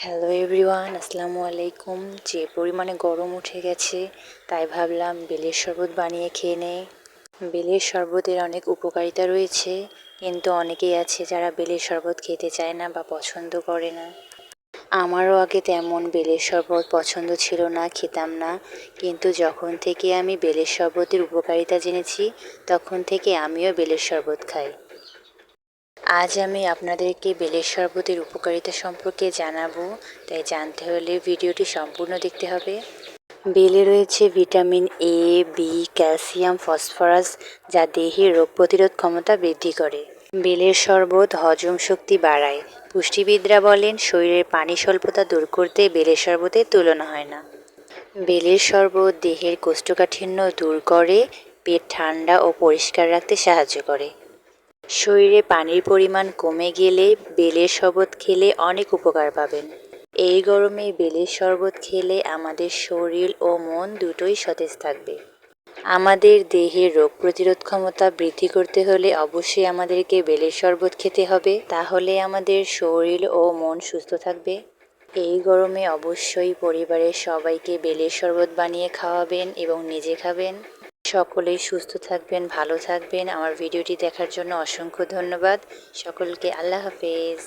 Hello everyone, আসসালামু আলাইকুম। যে পরিমাণে গরম উঠে গেছে তাই ভাবলাম বেলের শরবত বানিয়ে খেয়ে নেই। বেলের শরবতের অনেক উপকারিতা রয়েছে, কিন্তু অনেকেই আছে যারা বেলের শরবত খেতে চায় না বা পছন্দ করে না। আমারও আগে তেমন বেলের শরবত পছন্দ ছিল না, খেতাম না। কিন্তু যখন থেকে আমি বেলের শরবতের উপকারিতা জেনেছি তখন থেকে আমিও বেলের শরবত খাই। আজ আমি আপনাদেরকে বেলের শরবতের উপকারিতা সম্পর্কে জানাবো, তাই জানতে হলে ভিডিওটি সম্পূর্ণ দেখতে হবে। বেলে রয়েছে vitamin A, B, calcium, phosphorus, যা দেহের রোগ প্রতিরোধ ক্ষমতা বৃদ্ধি করে। বেলের শরবত হজম শক্তি বাড়ায়। পুষ্টিবিদরা বলেন শরীরের পানি স্বল্পতা দূর করতে বেলের শরবতের তুলনা হয় না। বেলের শরবত দেহের কোষ্ঠকাঠিন্য দূর করে, পেট ঠান্ডা ও পরিষ্কার রাখতে সাহায্য করে। শরীরে পানির পরিমাণ কমে গেলে বেলের শরবত খেলে অনেক উপকার পাবেন। এই গরমে বেলের শরবত খেলে আমাদের শরীর ও মন দুটোই সতেজ থাকবে। আমাদের দেহের রোগ প্রতিরোধ ক্ষমতা বৃদ্ধি করতে হলে অবশ্যই আমাদেরকে বেলের শরবত খেতে হবে, তাহলে আমাদের শরীর ও মন সুস্থ থাকবে। এই গরমে অবশ্যই পরিবারের সবাইকে বেলের শরবত বানিয়ে খাওয়াবেন এবং নিজে খাবেন। সকলেই সুস্থ থাকবেন, ভালো থাকবেন। আমার ভিডিওটি দেখার জন্য অসংখ্য ধন্যবাদ। সকলকে আল্লাহ হাফেজ।